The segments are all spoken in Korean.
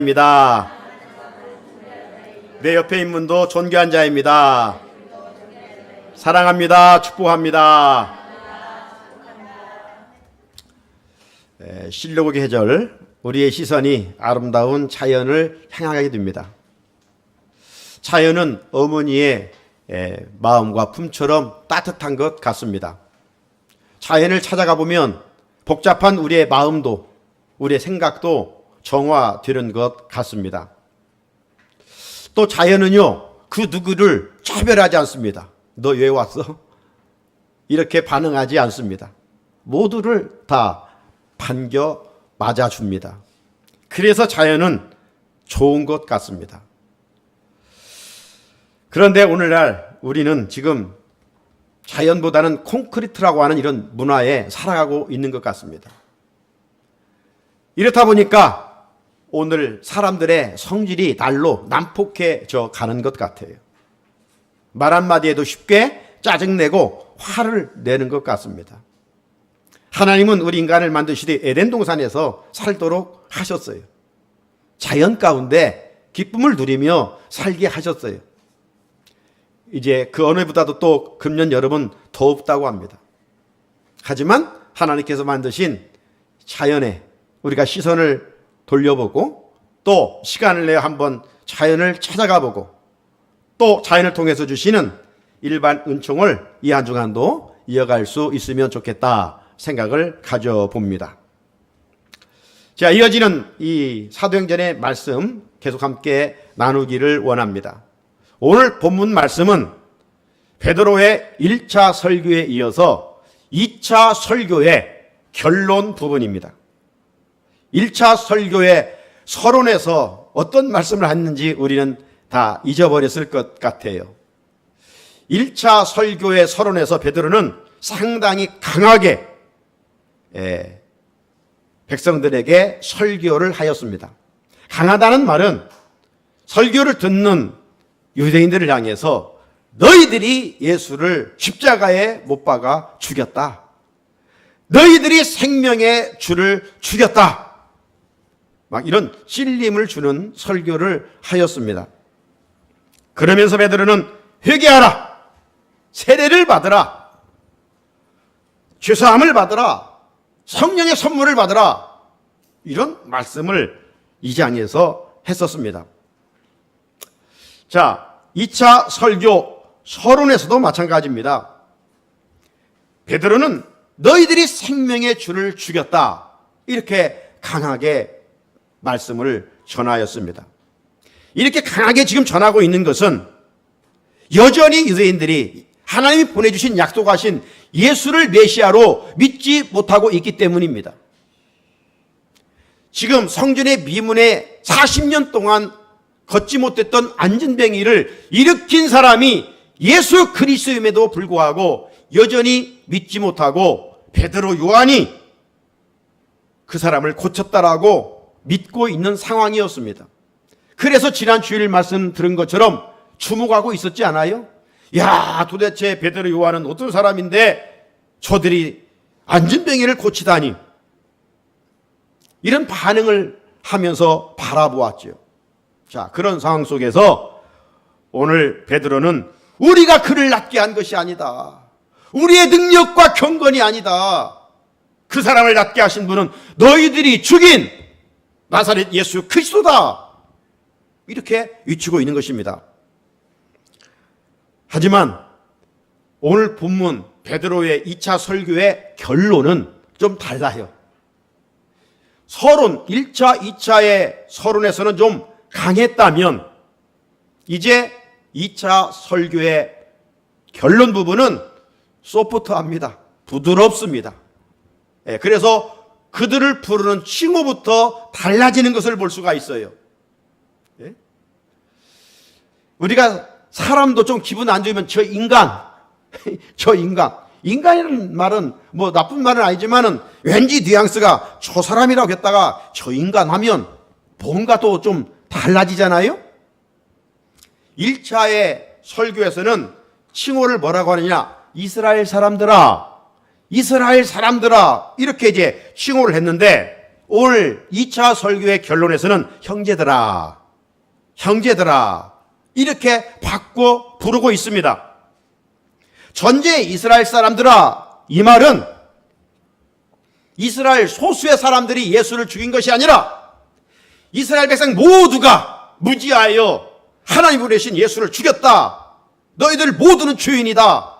입니다. 내 옆에 있는 분도 존귀한 자입니다. 사랑합니다. 축복합니다. 실록의 계절, 우리의 시선이 아름다운 자연을 향하게 됩니다. 자연은 어머니의 마음과 품처럼 따뜻한 것 같습니다. 자연을 찾아가 보면 복잡한 우리의 마음도, 우리의 생각도 정화되는 것 같습니다. 또 자연은요, 그 누구를 차별하지 않습니다. 너 왜 왔어? 이렇게 반응하지 않습니다. 모두를 다 반겨 맞아줍니다. 그래서 자연은 좋은 것 같습니다. 그런데 오늘날 우리는 지금 자연보다는 콘크리트라고 하는 이런 문화에 살아가고 있는 것 같습니다. 이렇다 보니까 오늘 사람들의 성질이 날로 난폭해져 가는 것 같아요. 말 한마디에도 쉽게 짜증내고 화를 내는 것 같습니다. 하나님은 우리 인간을 만드시되 에덴 동산에서 살도록 하셨어요. 자연 가운데 기쁨을 누리며 살게 하셨어요. 이제 그 어느 보다도 또 금년 여름은 더웁다고 합니다. 하지만 하나님께서 만드신 자연에 우리가 시선을 돌려보고 또 시간을 내어 한번 자연을 찾아가 보고 또 자연을 통해서 주시는 일반 은총을 이 한 주간도 이어갈 수 있으면 좋겠다 생각을 가져봅니다. 자, 이어지는 이 사도행전의 말씀 계속 함께 나누기를 원합니다. 오늘 본문 말씀은 베드로의 1차 설교에 이어서 2차 설교의 결론 부분입니다. 1차 설교의 서론에서 어떤 말씀을 했는지 우리는 다 잊어버렸을 것 같아요. 1차 설교의 서론에서 베드로는 상당히 강하게 백성들에게 설교를 하였습니다. 강하다는 말은 설교를 듣는 유대인들을 향해서 너희들이 예수를 십자가에 못 박아 죽였다. 너희들이 생명의 주를 죽였다. 막 이런 찔림을 주는 설교를 하였습니다. 그러면서 베드로는 회개하라, 세례를 받으라, 죄사함을 받으라, 성령의 선물을 받으라, 이런 말씀을 이 장에서 했었습니다. 자, 2차 설교 서론에서도 마찬가지입니다. 베드로는 너희들이 생명의 주를 죽였다, 이렇게 강하게 말씀을 전하였습니다. 이렇게 강하게 지금 전하고 있는 것은 여전히 유대인들이 하나님이 보내주신 약속하신 예수를 메시아로 믿지 못하고 있기 때문입니다. 지금 성전의 미문에 40년 동안 걷지 못했던 안진뱅이를 일으킨 사람이 예수 그리스도임에도 불구하고 여전히 믿지 못하고 베드로 요한이 그 사람을 고쳤다라고 믿고 있는 상황이었습니다. 그래서 지난 주일 말씀 들은 것처럼 주목하고 있었지 않아요? 야, 도대체 베드로 요한은 어떤 사람인데 저들이 안진뱅이를 고치다니, 이런 반응을 하면서 바라보았죠. 자, 그런 상황 속에서 오늘 베드로는 우리가 그를 낫게 한 것이 아니다, 우리의 능력과 경건이 아니다, 그 사람을 낫게 하신 분은 너희들이 죽인 나사렛 예수 그리스도다, 이렇게 외치고 있는 것입니다. 하지만 오늘 본문 베드로의 2차 설교의 결론은 좀 달라요. 서론 1차, 2차의 서론에서는 좀 강했다면 이제 2차 설교의 결론 부분은 소프트합니다. 부드럽습니다. 그래서 그들을 부르는 칭호부터 달라지는 것을 볼 수가 있어요. 우리가 사람도 좀 기분 안 좋으면 저 인간, 저 인간. 인간이라는 말은 뭐 나쁜 말은 아니지만은 왠지 뉘앙스가 저 사람이라고 했다가 저 인간 하면 뭔가 또 좀 달라지잖아요. 1차의 설교에서는 칭호를 뭐라고 하느냐? 이스라엘 사람들아, 이스라엘 사람들아, 이렇게 이제 칭호를 했는데 오늘 2차 설교의 결론에서는 형제들아 이렇게 바꿔 부르고 있습니다. 전제 이스라엘 사람들아, 이 말은 이스라엘 소수의 사람들이 예수를 죽인 것이 아니라 이스라엘 백성 모두가 무지하여 하나님 보내신 예수를 죽였다. 너희들 모두는 죄인이다.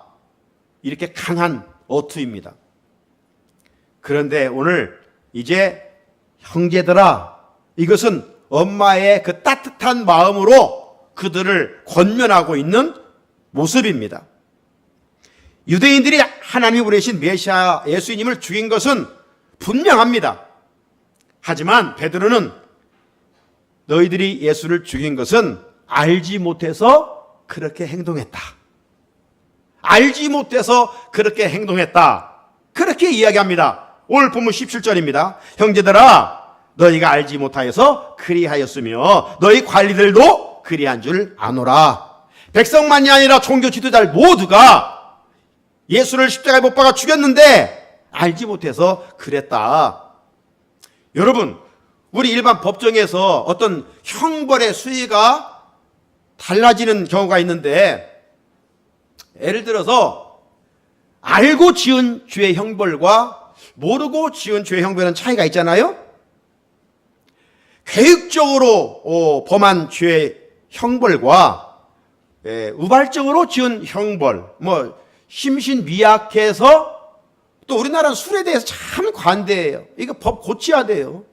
이렇게 강한 어투입니다. 그런데 오늘 이제 형제들아, 이것은 엄마의 그 따뜻한 마음으로 그들을 권면하고 있는 모습입니다. 유대인들이 하나님이 보내신 메시아 예수님을 죽인 것은 분명합니다. 하지만 베드로는 너희들이 예수를 죽인 것은 알지 못해서 그렇게 행동했다. 알지 못해서 그렇게 행동했다. 그렇게 이야기합니다. 오늘 본문 17절입니다. 형제들아, 너희가 알지 못하여서 그리하였으며 너희 관리들도 그리한 줄 아노라. 백성만이 아니라 종교 지도자 모두가 예수를 십자가에 못 박아 죽였는데 알지 못해서 그랬다. 여러분, 우리 일반 법정에서 어떤 형벌의 수위가 달라지는 경우가 있는데, 예를 들어서 알고 지은 죄의 형벌과 모르고 지은 죄의 형벌은 차이가 있잖아요. 계획적으로 범한 죄의 형벌과 우발적으로 지은 형벌, 심신미약해서, 또 우리나라는 술에 대해서 참 관대해요. 이거 법 고쳐야 돼요.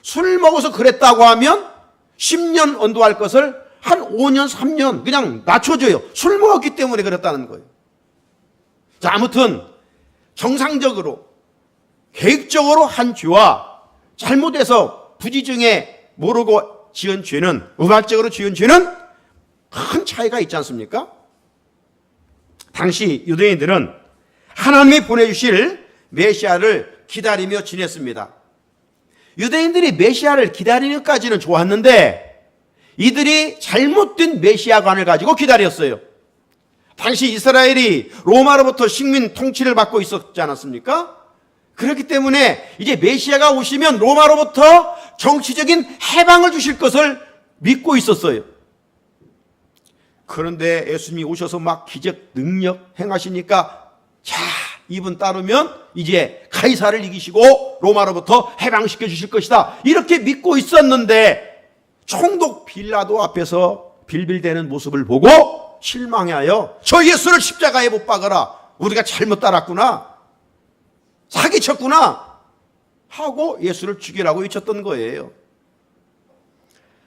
술 먹어서 그랬다고 하면 10년 언도할 것을 한 5년, 3년 그냥 낮춰줘요. 술 먹었기 때문에 그랬다는 거예요. 자, 아무튼 정상적으로 계획적으로 한 죄와 잘못해서 부지중에 모르고 지은 죄는, 우발적으로 지은 죄는 큰 차이가 있지 않습니까? 당시 유대인들은 하나님이 보내주실 메시아를 기다리며 지냈습니다. 유대인들이 메시아를 기다리는 것까지는 좋았는데 이들이 잘못된 메시아관을 가지고 기다렸어요. 당시 이스라엘이 로마로부터 식민 통치를 받고 있었지 않았습니까? 그렇기 때문에 이제 메시아가 오시면 로마로부터 정치적인 해방을 주실 것을 믿고 있었어요. 그런데 예수님이 오셔서 막 기적 능력 행하시니까, 자, 이분 따르면 이제 가이사를 이기시고 로마로부터 해방시켜 주실 것이다, 이렇게 믿고 있었는데 총독 빌라도 앞에서 빌빌대는 모습을 보고 실망하여 저 예수를 십자가에 못 박아라, 우리가 잘못 따랐구나, 사기쳤구나 하고 예수를 죽이라고 외쳤던 거예요.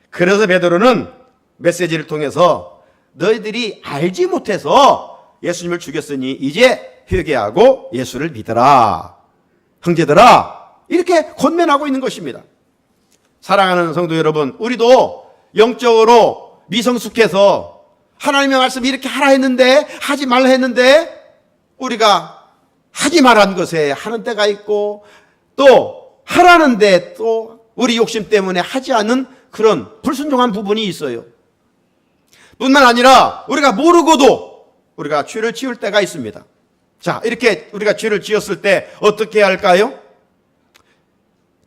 그래서 베드로는 메시지를 통해서 너희들이 알지 못해서 예수님을 죽였으니 이제 회개하고 예수를 믿어라. 형제들아, 이렇게 권면하고 있는 것입니다. 사랑하는 성도 여러분, 우리도 영적으로 미성숙해서 하나님의 말씀 이렇게 하라 했는데, 하지 말라 했는데, 우리가 하지 말한 것에 하는 때가 있고, 또 하라는데 또 우리 욕심 때문에 하지 않는 그런 불순종한 부분이 있어요. 뿐만 아니라 우리가 모르고도 우리가 죄를 지을 때가 있습니다. 자, 이렇게 우리가 죄를 지었을 때 어떻게 해야 할까요?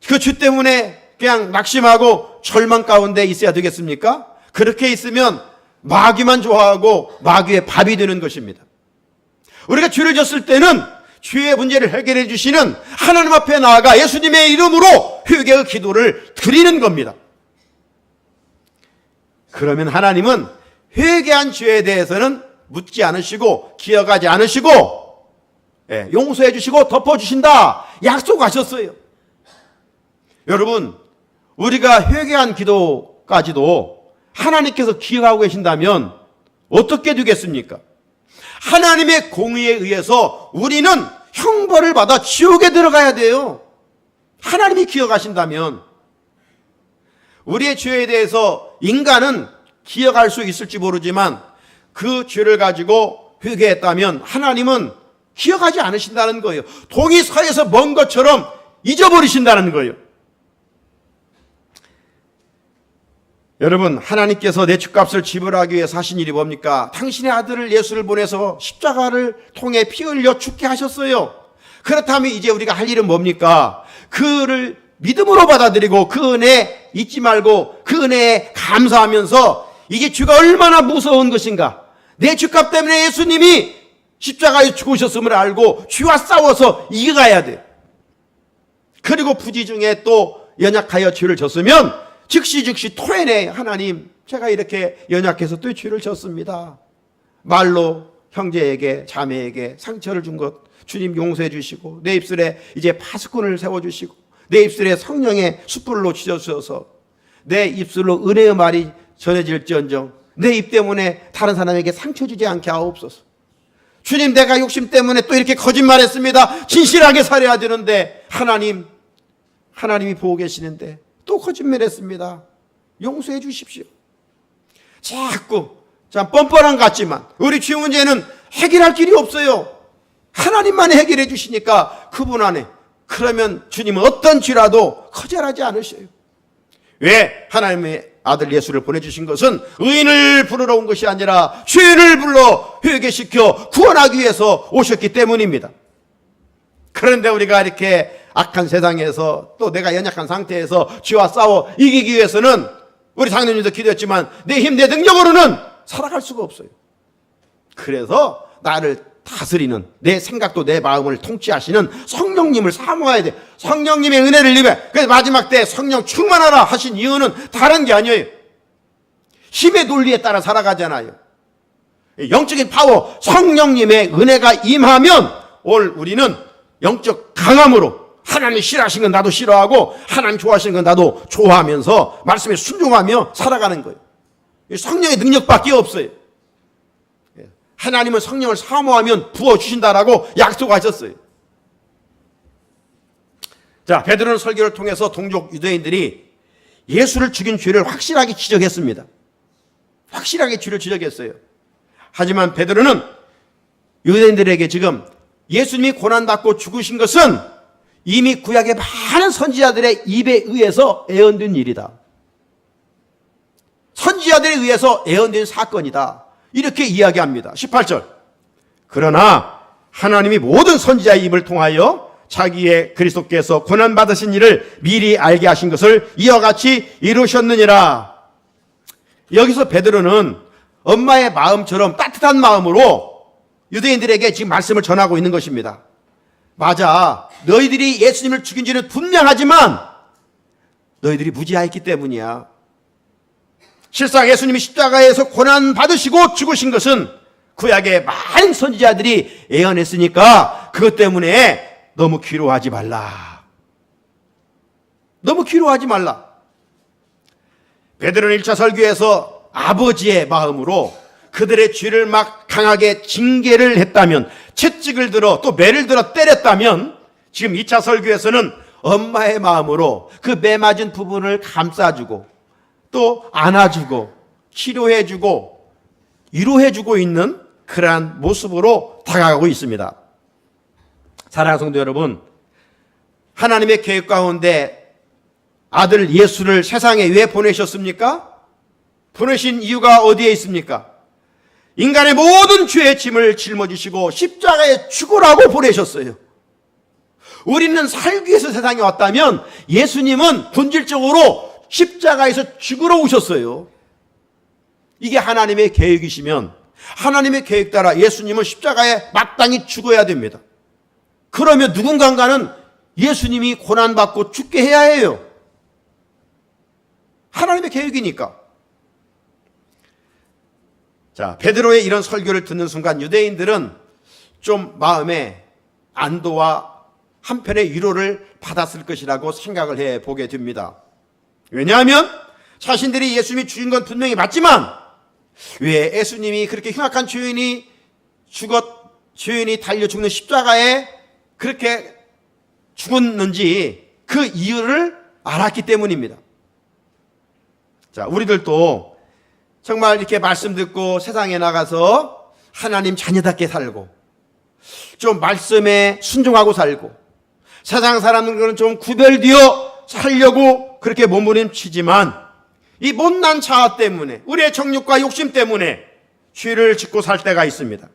그 죄 때문에 그냥 낙심하고 절망 가운데 있어야 되겠습니까? 그렇게 있으면 마귀만 좋아하고 마귀의 밥이 되는 것입니다. 우리가 죄를 지었을 때는 죄의 문제를 해결해 주시는 하나님 앞에 나아가 예수님의 이름으로 회개의 기도를 드리는 겁니다. 그러면 하나님은 회개한 죄에 대해서는 묻지 않으시고 기억하지 않으시고 용서해 주시고 덮어주신다 약속하셨어요. 여러분, 우리가 회개한 기도까지도 하나님께서 기억하고 계신다면 어떻게 되겠습니까? 하나님의 공의에 의해서 우리는 형벌을 받아 지옥에 들어가야 돼요. 하나님이 기억하신다면. 우리의 죄에 대해서 인간은 기억할 수 있을지 모르지만 그 죄를 가지고 회개했다면 하나님은 기억하지 않으신다는 거예요. 동이 서에서 먼 것처럼 잊어버리신다는 거예요. 여러분, 하나님께서 내 죄값을 지불하기 위해서 하신 일이 뭡니까? 당신의 아들을 예수를 보내서 십자가를 통해 피 흘려 죽게 하셨어요. 그렇다면 이제 우리가 할 일은 뭡니까? 그를 믿음으로 받아들이고 그 은혜 잊지 말고 그 은혜에 감사하면서 이게 주가 얼마나 무서운 것인가. 내 죄값 때문에 예수님이 십자가에 죽으셨음을 알고 주와 싸워서 이겨가야 돼. 그리고 부지 중에 또 연약하여 죄를 졌으면 즉시 토해내. 하나님, 제가 이렇게 연약해서 또 죄를 졌습니다. 말로 형제에게 자매에게 상처를 준 것 주님 용서해 주시고, 내 입술에 이제 파수꾼을 세워주시고, 내 입술에 성령의 숯불로 쥐어주셔서 내 입술로 은혜의 말이 전해질지언정 내 입 때문에 다른 사람에게 상처 주지 않게 하옵소서. 주님, 내가 욕심 때문에 또 이렇게 거짓말했습니다. 진실하게 살아야 되는데 하나님이 보고 계시는데 또 거짓말했습니다. 용서해 주십시오. 자꾸 뻔뻔한 것 같지만 우리 죄 문제는 해결할 길이 없어요. 하나님만 해결해 주시니까 그분 안에. 그러면 주님은 어떤 죄라도 거절하지 않으셔요. 왜? 하나님의 아들 예수를 보내주신 것은 의인을 부르러 온 것이 아니라 죄인을 불러 회개시켜 구원하기 위해서 오셨기 때문입니다. 그런데 우리가 이렇게 악한 세상에서 또 내가 연약한 상태에서 죄와 싸워 이기기 위해서는 우리 장로님도 기도했지만 내 힘, 내 능력으로는 살아갈 수가 없어요. 그래서 나를 다스리는, 내 생각도 내 마음을 통치하시는 성령님을 사모해야 돼. 성령님의 은혜를 입에. 그래서 마지막 때 성령 충만하라 하신 이유는 다른 게 아니에요. 힘의 논리에 따라 살아가잖아요. 영적인 파워, 성령님의 은혜가 임하면 우리는 영적 강함으로 하나님 싫어하신 건 나도 싫어하고 하나님 좋아하시는 건 나도 좋아하면서 말씀에 순종하며 살아가는 거예요. 성령의 능력밖에 없어요. 하나님은 성령을 사모하면 부어주신다라고 약속하셨어요. 자, 베드로는 설교를 통해서 동족 유대인들이 예수를 죽인 죄를 확실하게 지적했습니다. 확실하게 죄를 지적했어요. 하지만 베드로는 유대인들에게 지금 예수님이 고난받고 죽으신 것은 이미 구약의 많은 선지자들의 입에 의해서 예언된 일이다. 선지자들에 의해서 예언된 사건이다. 이렇게 이야기합니다. 18절. 그러나 하나님이 모든 선지자의 입을 통하여 자기의 그리스도께서 고난받으신 일을 미리 알게 하신 것을 이와 같이 이루셨느니라. 여기서 베드로는 엄마의 마음처럼 따뜻한 마음으로 유대인들에게 지금 말씀을 전하고 있는 것입니다. 맞아. 너희들이 예수님을 죽인 지는 분명하지만 너희들이 무지하였기 때문이야. 실상 예수님이 십자가에서 고난받으시고 죽으신 것은 구약의 많은 선지자들이 예언했으니까 그것 때문에 너무 괴로워하지 말라. 너무 괴로워하지 말라. 베드로는 1차 설교에서 아버지의 마음으로 그들의 죄를 막 강하게 징계를 했다면, 채찍을 들어 또 매를 들어 때렸다면, 지금 2차 설교에서는 엄마의 마음으로 그 매 맞은 부분을 감싸주고 또 안아주고 치료해주고 위로해주고 있는 그러한 모습으로 다가가고 있습니다. 사랑하는 성도 여러분, 하나님의 계획 가운데 아들 예수를 세상에 왜 보내셨습니까? 보내신 이유가 어디에 있습니까? 인간의 모든 죄의 짐을 짊어지시고 십자가에 죽으라고 보내셨어요. 우리는 살기 위해서 세상에 왔다면 예수님은 본질적으로 십자가에서 죽으러 오셨어요. 이게 하나님의 계획이시면 하나님의 계획 따라 예수님은 십자가에 마땅히 죽어야 됩니다. 그러면 누군가는 예수님이 고난받고 죽게 해야 해요. 하나님의 계획이니까. 자, 베드로의 이런 설교를 듣는 순간 유대인들은 좀 마음에 안도와 한편의 위로를 받았을 것이라고 생각을 해보게 됩니다. 왜냐하면 자신들이 예수님이 죽인 건 분명히 맞지만 왜 예수님이 그렇게 흉악한 죄인이 달려 죽는 십자가에 그렇게 죽었는지 그 이유를 알았기 때문입니다. 자, 우리들도 정말 이렇게 말씀 듣고 세상에 나가서 하나님 자녀답게 살고 좀 말씀에 순종하고 살고 세상 사람들과는 좀 구별되어 살려고 그렇게 몸부림치지만 이 못난 자아 때문에 우리의 정욕과 욕심 때문에 죄를 짓고 살 때가 있습니다.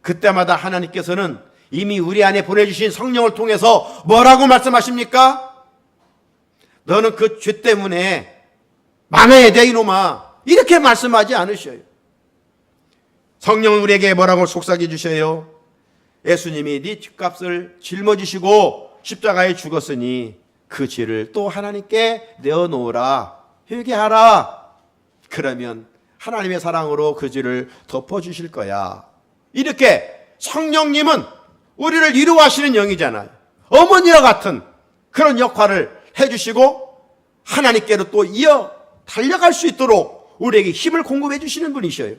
그때마다 하나님께서는 이미 우리 안에 보내주신 성령을 통해서 뭐라고 말씀하십니까? 너는 그 죄 때문에 망해야 돼 이놈아, 이렇게 말씀하지 않으셔요. 성령은 우리에게 뭐라고 속삭여 주셔요? 예수님이 네 뒷값을 짊어지시고 십자가에 죽었으니 그 죄를 또 하나님께 내어놓으라, 회개하라. 그러면 하나님의 사랑으로 그 죄를 덮어주실 거야. 이렇게 성령님은 우리를 위로하시는 영이잖아요. 어머니와 같은 그런 역할을 해주시고 하나님께로 또 이어 달려갈 수 있도록 우리에게 힘을 공급해 주시는 분이셔요.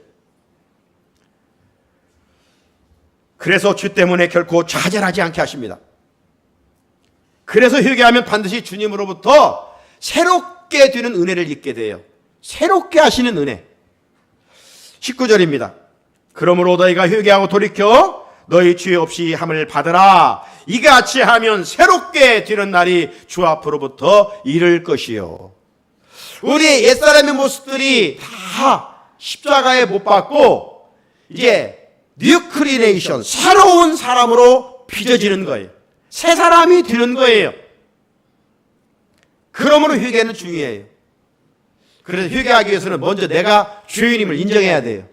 그래서 죄 때문에 결코 좌절하지 않게 하십니다. 그래서 회개하면 반드시 주님으로부터 새롭게 되는 은혜를 입게 돼요. 새롭게 하시는 은혜. 19절입니다. 그러므로 너희가 회개하고 돌이켜 너희 죄 없이 함을 받으라. 이같이 하면 새롭게 되는 날이 주 앞으로부터 이를 것이요. 우리의 옛사람의 모습들이 다 십자가에 못 박고 이제 뉴 크리에이션, 새로운 사람으로 빚어지는 거예요. 새 사람이 되는 거예요. 그러므로 회개는 중요해요. 그래서 회개하기 위해서는 먼저 내가 죄인임을 인정해야 돼요.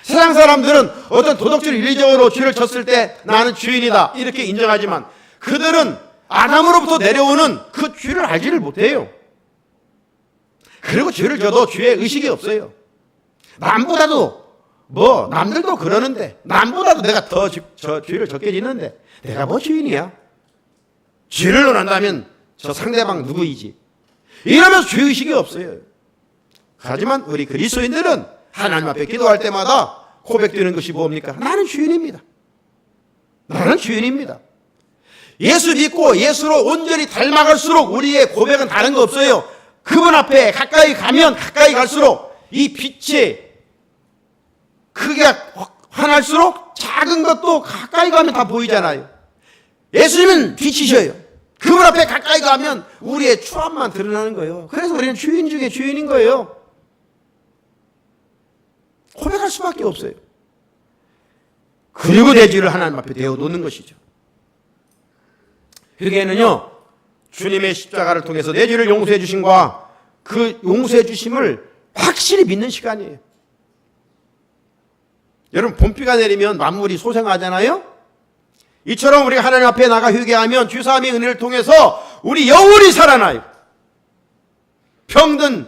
세상 사람들은 어떤 도덕적 윤리적으로 죄를 졌을 때 나는 죄인이다 이렇게 인정하지만 그들은 아담으로부터 내려오는 그 죄를 알지를 못해요. 그리고 죄를 져도 죄의 의식이 없어요. 남보다도 남들도 그러는데 남보다도 내가 더 죄를 적게 짓는데 내가 뭐 죄인이야? 죄를 논한다면 저 상대방 누구이지? 이러면서 죄의식이 없어요. 하지만 우리 그리스도인들은 하나님 앞에 기도할 때마다 고백되는 것이 뭡니까? 나는 죄인입니다. 나는 죄인입니다. 예수 믿고 예수로 온전히 닮아갈수록 우리의 고백은 다른 거 없어요. 그분 앞에 가까이 가면 가까이 갈수록 이 빛의 크기가 환할수록 작은 것도 가까이 가면 다 보이잖아요. 예수님은 빛이셔요. 그분 앞에 가까이 가면 우리의 추함만 드러나는 거예요. 그래서 우리는 죄인 중에 죄인인 거예요. 고백할 수밖에 없어요. 그리고 내 죄를 하나님 앞에 내어놓는 것이죠. 회개는요, 주님의 십자가를 통해서 내 죄를 용서해 주심과 그 용서해 주심을 확실히 믿는 시간이에요. 여러분, 봄비가 내리면 만물이 소생하잖아요? 이처럼 우리가 하나님 앞에 나가 회개하면 주사함의 은혜를 통해서 우리 영혼이 살아나요. 병든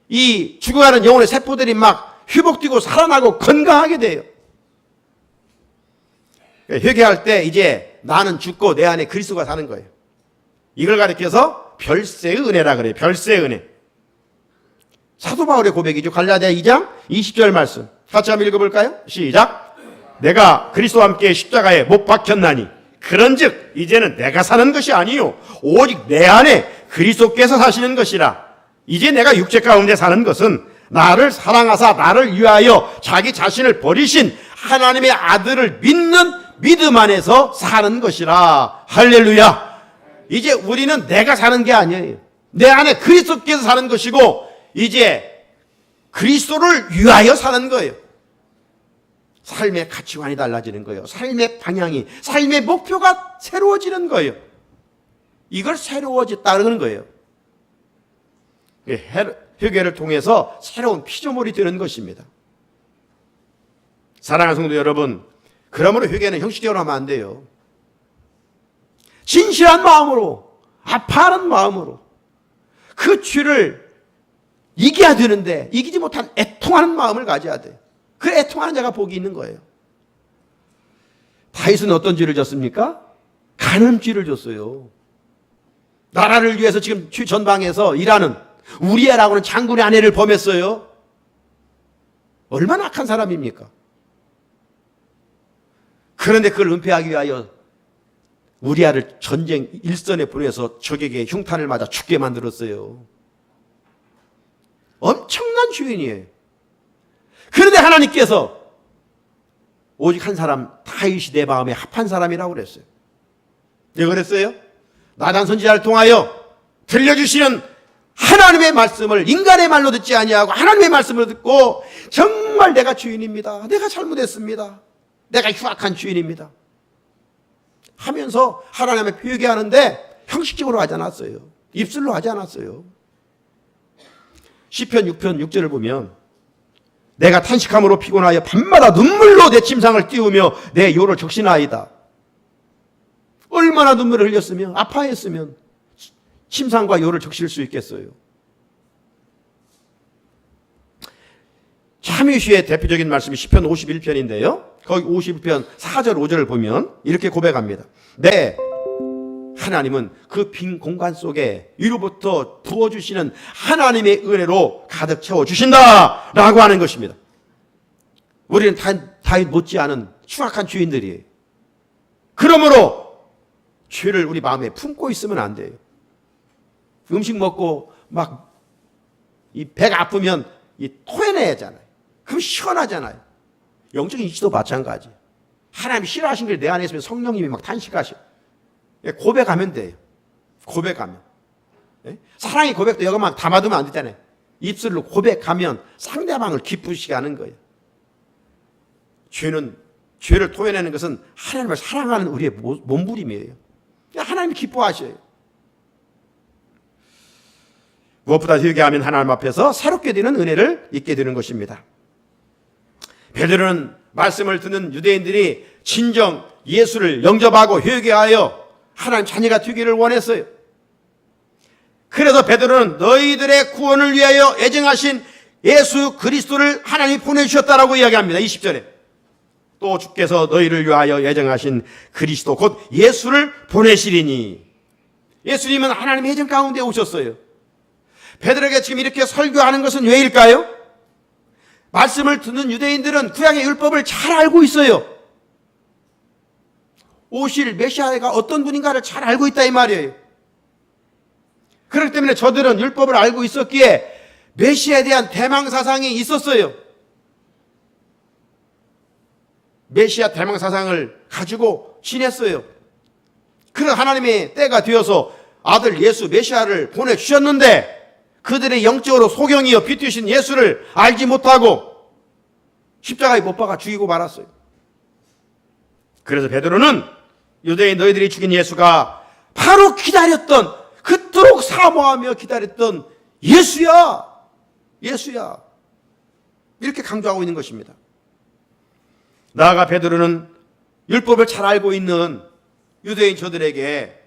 이 죽어가는 영혼의 세포들이 막 회복되고 살아나고 건강하게 돼요. 회개할 때 이제 나는 죽고 내 안에 그리스도가 사는 거예요. 이걸 가리켜서 별세의 은혜라 그래요. 별세의 은혜. 사도 바울의 고백이죠. 갈라디아 2장 20절 말씀 같이 한번 읽어볼까요? 시작. 내가 그리스도와 함께 십자가에 못 박혔나니 그런즉 이제는 내가 사는 것이 아니요 오직 내 안에 그리스도께서 사시는 것이라. 이제 내가 육체 가운데 사는 것은 나를 사랑하사 나를 위하여 자기 자신을 버리신 하나님의 아들을 믿는 믿음 안에서 사는 것이라. 할렐루야. 이제 우리는 내가 사는 게 아니에요. 내 안에 그리스도께서 사는 것이고 이제 그리스도를 위하여 사는 거예요. 삶의 가치관이 달라지는 거예요. 삶의 방향이, 삶의 목표가 새로워지는 거예요. 이걸 새로워졌다는 거예요. 회개를 통해서 새로운 피조물이 되는 것입니다. 사랑하는 성도 여러분, 그러므로 회개는 형식적으로 하면 안 돼요. 진실한 마음으로, 아파하는 마음으로 그 죄를 이겨야 되는데 이기지 못한 애통하는 마음을 가져야 돼요. 그 애통하는 자가 복이 있는 거예요. 다윗은 어떤 죄를 졌습니까? 간음죄를 졌어요. 나라를 위해서 지금 전방에서 일하는 우리아라고는 장군의 아내를 범했어요. 얼마나 악한 사람입니까? 그런데 그걸 은폐하기 위하여 우리아를 전쟁 일선에 보내서 적에게 흉탄을 맞아 죽게 만들었어요. 엄청난 죄인이에요. 그런데 하나님께서 오직 한 사람, 다윗이 내 마음에 합한 사람이라고 그랬어요. 왜 그랬어요? 나단 선지자를 통하여 들려주시는 하나님의 말씀을 인간의 말로 듣지 아니하고 하나님의 말씀을 듣고 정말 내가 죄인입니다. 내가 잘못했습니다. 내가 흉악한 죄인입니다. 하면서 하나님 앞에 회개하는데 형식적으로 하지 않았어요. 입술로 하지 않았어요. 시편 6편 6절을 보면 내가 탄식함으로 피곤하여 밤마다 눈물로 내 침상을 띄우며 내 요를 적신하이다. 얼마나 눈물을 흘렸으면 아파했으면 침상과 요를 적실 수 있겠어요. 참회시의 대표적인 말씀이 시편 51편인데요. 거기 51편 4절 5절을 보면 이렇게 고백합니다. 네, 하나님은 그 빈 공간 속에 위로부터 부어주시는 하나님의 은혜로 가득 채워주신다 라고 하는 것입니다. 우리는 다윗 못지않은 추악한 죄인들이에요. 그러므로 죄를 우리 마음에 품고 있으면 안 돼요. 음식 먹고 막 이 배가 아프면 이 토해내야 하잖아요. 그럼 시원하잖아요. 영적인 이치도 마찬가지. 하나님이 싫어하신 게 내 안에 있으면 성령님이 막 탄식하셔. 고백하면 돼요. 고백하면. 사랑의 고백도 여기만 담아두면 안 되잖아요. 입술로 고백하면 상대방을 기쁘시게 하는 거예요. 죄를 토해내는 것은 하나님을 사랑하는 우리의 몸부림이에요. 하나님이 기뻐하셔요. 무엇보다 회개하면 하나님 앞에서 새롭게 되는 은혜를 잊게 되는 것입니다. 베드로는 말씀을 듣는 유대인들이 진정 예수를 영접하고 회개하여 하나님 자녀가 되기를 원했어요. 그래서 베드로는 너희들의 구원을 위하여 애정하신 예수 그리스도를 하나님이 보내주셨다라고 이야기합니다. 20절에 또 주께서 너희를 위하여 애정하신 그리스도 곧 예수를 보내시리니. 예수님은 하나님의 애정 가운데 오셨어요. 베드로에게 지금 이렇게 설교하는 것은 왜일까요? 말씀을 듣는 유대인들은 구약의 율법을 잘 알고 있어요. 오실 메시아가 어떤 분인가를 잘 알고 있다 이 말이에요. 그렇기 때문에 저들은 율법을 알고 있었기에 메시아에 대한 대망사상이 있었어요. 메시아 대망사상을 가지고 지냈어요. 그런 하나님의 때가 되어서 아들 예수 메시아를 보내주셨는데 그들의 영적으로 소경이여 빛이신 예수를 알지 못하고 십자가에 못 박아 죽이고 말았어요. 그래서 베드로는 유대인 너희들이 죽인 예수가 바로 기다렸던, 그토록 사모하며 기다렸던 예수야, 예수야, 이렇게 강조하고 있는 것입니다. 나아가 베드로는 율법을 잘 알고 있는 유대인 저들에게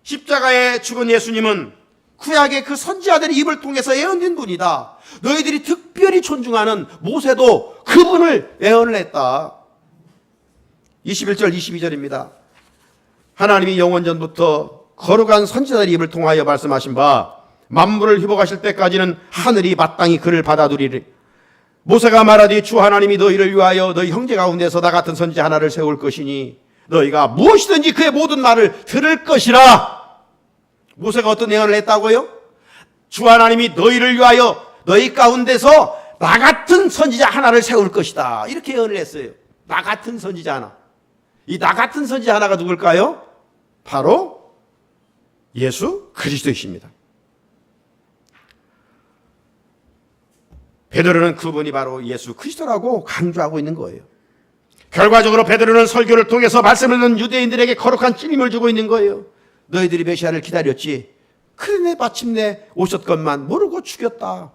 십자가에 죽은 예수님은 구약의 그 선지자들의 입을 통해서 예언된 분이다. 너희들이 특별히 존중하는 모세도 그분을 예언을 했다. 21절 22절입니다. 하나님이 영원전부터 거룩한 선지자들의 입을 통하여 말씀하신 바 만물을 회복하실 때까지는 하늘이 마땅히 그를 받아두리리. 모세가 말하되 주 하나님이 너희를 위하여 너희 형제 가운데서 나 같은 선지자 하나를 세울 것이니 너희가 무엇이든지 그의 모든 말을 들을 것이라. 모세가 어떤 예언을 했다고요? 주 하나님이 너희를 위하여 너희 가운데서 나 같은 선지자 하나를 세울 것이다. 이렇게 예언을 했어요. 나 같은 선지자 하나. 이 나 같은 선지자 하나가 누굴까요? 바로 예수 그리스도이십니다. 베드로는 그분이 바로 예수 그리스도라고 강조하고 있는 거예요. 결과적으로 베드로는 설교를 통해서 말씀을 듣는 유대인들에게 거룩한 찔림을 주고 있는 거예요. 너희들이 메시아를 기다렸지. 그러네 마침내 오셨건만 모르고 죽였다.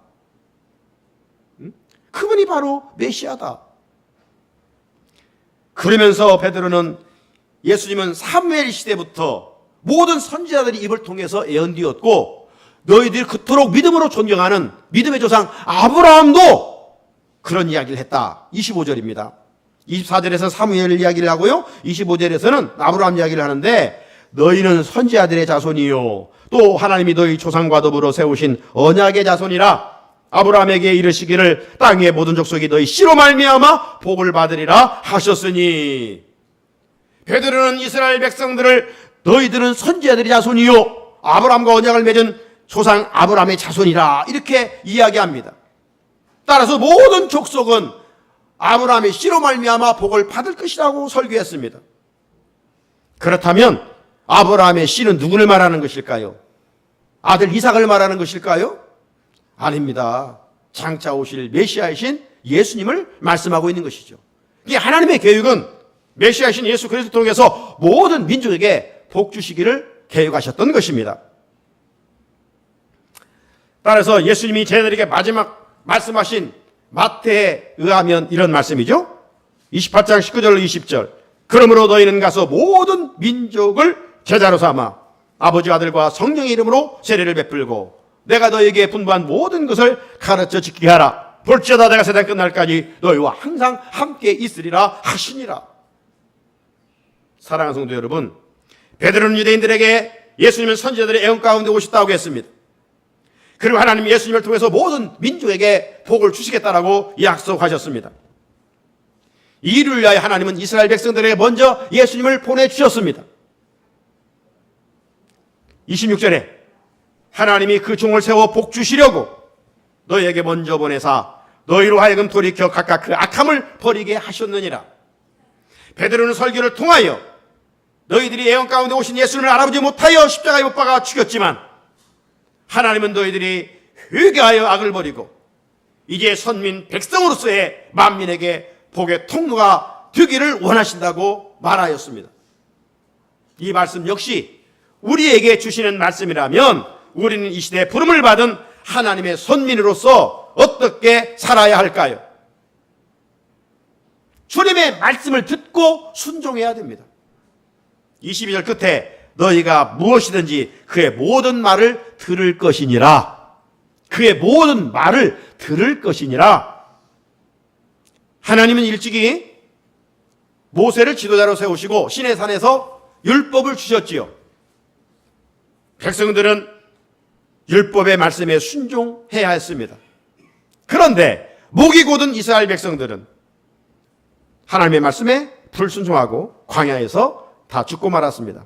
그분이 바로 메시아다. 그러면서 베드로는 예수님은 사무엘 시대부터 모든 선지자들이 입을 통해서 예언되었고 너희들이 그토록 믿음으로 존경하는 믿음의 조상 아브라함도 그런 이야기를 했다. 25절입니다. 24절에서 사무엘 이야기를 하고요. 25절에서는 아브라함 이야기를 하는데 너희는 선지자들의 자손이요 또 하나님이 너희 조상과 더불어 세우신 언약의 자손이라. 아브라함에게 이르시기를 땅의 모든 족속이 너희 씨로 말미암아 복을 받으리라 하셨으니. 베드로는 이스라엘 백성들을 너희들은 선지자들의 자손이요 아브라함과 언약을 맺은 조상 아브라함의 자손이라 이렇게 이야기합니다. 따라서 모든 족속은 아브라함의 씨로 말미암아 복을 받을 것이라고 설교했습니다. 그렇다면 아브라함의 씨는 누구를 말하는 것일까요? 아들 이삭을 말하는 것일까요? 아닙니다. 장차 오실 메시아이신 예수님을 말씀하고 있는 것이죠. 이 하나님의 계획은 메시아이신 예수 그리스도 통해서 모든 민족에게 복 주시기를 계획하셨던 것입니다. 따라서 예수님이 저희들에게 마지막 말씀하신 마태에 의하면 이런 말씀이죠. 28장 19절 20절. 그러므로 너희는 가서 모든 민족을 제자로 삼아 아버지 아들과 성령의 이름으로 세례를 베풀고 내가 너희에게 분부한 모든 것을 가르쳐 지키게 하라. 볼지어다 내가 세상 끝날까지 너희와 항상 함께 있으리라 하시니라. 사랑하는 성도 여러분, 베드로는 유대인들에게 예수님은 선지자들의 애언 가운데 오셨다고 했습니다. 그리고 하나님이 예수님을 통해서 모든 민족에게 복을 주시겠다라고 약속하셨습니다. 이를 위하여 하나님은 이스라엘 백성들에게 먼저 예수님을 보내주셨습니다. 26절에 하나님이 그 종을 세워 복 주시려고 너희에게 먼저 보내사 너희로 하여금 돌이켜 각각 그 악함을 버리게 하셨느니라. 베드로는 설교를 통하여 너희들이 애언 가운데 오신 예수님을 알아보지 못하여 십자가에 못 박아 죽였지만 하나님은 너희들이 회개하여 악을 버리고 이제 선민 백성으로서의 만민에게 복의 통로가 되기를 원하신다고 말하였습니다. 이 말씀 역시 우리에게 주시는 말씀이라면 우리는 이 시대에 부름을 받은 하나님의 선민으로서 어떻게 살아야 할까요? 주님의 말씀을 듣고 순종해야 됩니다. 22절 끝에 너희가 무엇이든지 그의 모든 말을 들을 것이니라. 그의 모든 말을 들을 것이니라. 하나님은 일찍이 모세를 지도자로 세우시고 시내산에서 율법을 주셨지요. 백성들은 율법의 말씀에 순종해야 했습니다. 그런데 목이 곧은 이스라엘 백성들은 하나님의 말씀에 불순종하고 광야에서 다 죽고 말았습니다.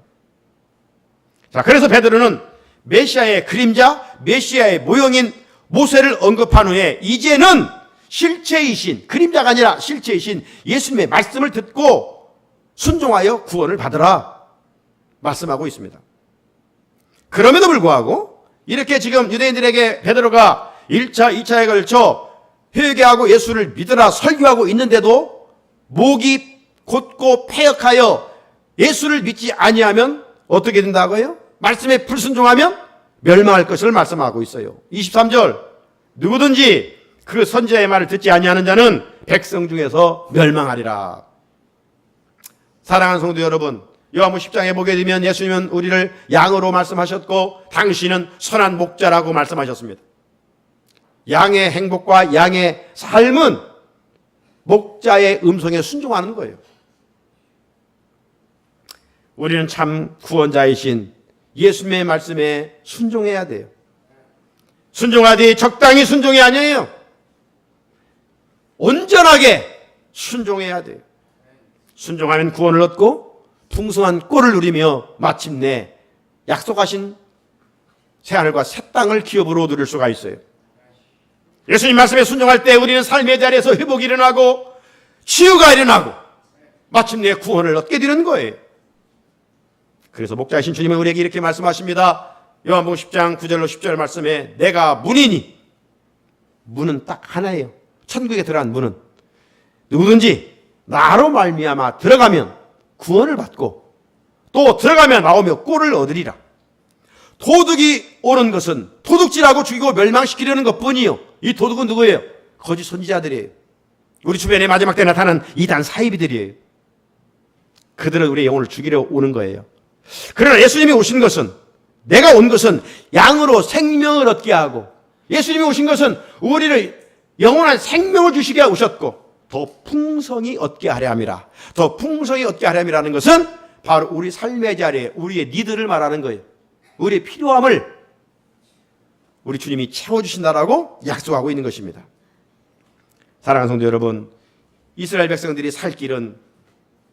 자, 그래서 베드로는 메시아의 그림자, 메시아의 모형인 모세를 언급한 후에 이제는 실체이신, 그림자가 아니라 실체이신 예수님의 말씀을 듣고 순종하여 구원을 받으라 말씀하고 있습니다. 그럼에도 불구하고 이렇게 지금 유대인들에게 베드로가 1차, 2차에 걸쳐 회개하고 예수를 믿으라 설교하고 있는데도 목이 곧고 패역하여 예수를 믿지 아니하면 어떻게 된다고요? 말씀에 불순종하면 멸망할 것을 말씀하고 있어요. 23절 누구든지 그 선지자의 말을 듣지 아니하는 자는 백성 중에서 멸망하리라. 사랑하는 성도 여러분, 요한복음 10장에 보게 되면 예수님은 우리를 양으로 말씀하셨고 당신은 선한 목자라고 말씀하셨습니다. 양의 행복과 양의 삶은 목자의 음성에 순종하는 거예요. 우리는 참 구원자이신 예수님의 말씀에 순종해야 돼요. 순종하되 적당히 순종이 아니에요. 온전하게 순종해야 돼요. 순종하면 구원을 얻고 풍성한 꼴을 누리며 마침내 약속하신 새하늘과 새 땅을 기업으로 누릴 수가 있어요. 예수님 말씀에 순종할 때 우리는 삶의 자리에서 회복이 일어나고 치유가 일어나고 마침내 구원을 얻게 되는 거예요. 그래서 목자이신 주님은 우리에게 이렇게 말씀하십니다. 요한복음 10장 9절로 10절 말씀에 내가 문이니, 문은 딱 하나예요. 천국에 들어간 문은 누구든지 나로 말미암아 들어가면 구원을 받고 또 들어가면 나오며 꼴을 얻으리라. 도둑이 오는 것은 도둑질하고 죽이고 멸망시키려는 것뿐이요. 이 도둑은 누구예요? 거짓 선지자들이에요. 우리 주변에 마지막 때 나타난 이단 사이비들이에요. 그들은 우리의 영혼을 죽이려 오는 거예요. 그러나 예수님이 오신 것은, 내가 온 것은 양으로 생명을 얻게 하고, 예수님이 오신 것은 우리를 영원한 생명을 주시게 오셨고 더 풍성히 얻게 하려 함이라. 더 풍성히 얻게 하려 함이라는 것은 바로 우리 삶의 자리에 우리의 니드를 말하는 거예요. 우리의 필요함을 우리 주님이 채워주신다라고 약속하고 있는 것입니다. 사랑하는 성도 여러분, 이스라엘 백성들이 살 길은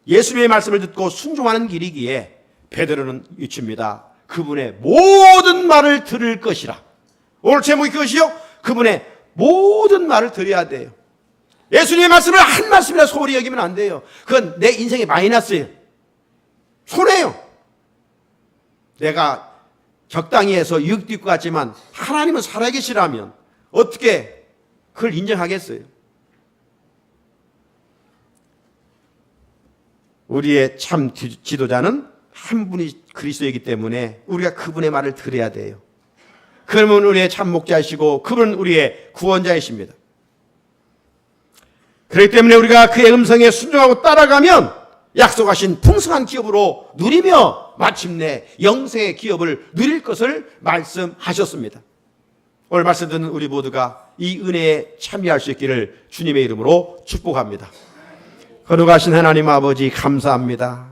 예수님의 말씀을 듣고 순종하는 길이기에 베드로는 외칩니다. 그분의 모든 말을 들을 것이라. 오늘 제목이 그것이요. 그분의 모든 말을 들어야 돼요. 예수님의 말씀을 한 말씀이라 소홀히 여기면 안 돼요. 그건 내 인생의 마이너스예요. 손해요. 내가 적당히 해서 유익도 있고 같지만 하나님은 살아계시라면 어떻게 그걸 인정하겠어요? 우리의 참 지도자는 한 분이 그리스도이기 때문에 우리가 그분의 말을 들어야 돼요. 그러면 우리의 참 목자이시고 그분은 우리의 구원자이십니다. 그렇기 때문에 우리가 그의 음성에 순종하고 따라가면 약속하신 풍성한 기업으로 누리며 마침내 영생의 기업을 누릴 것을 말씀하셨습니다. 오늘 말씀 듣는 우리 모두가 이 은혜에 참여할 수 있기를 주님의 이름으로 축복합니다. 거룩하신 하나님 아버지 감사합니다.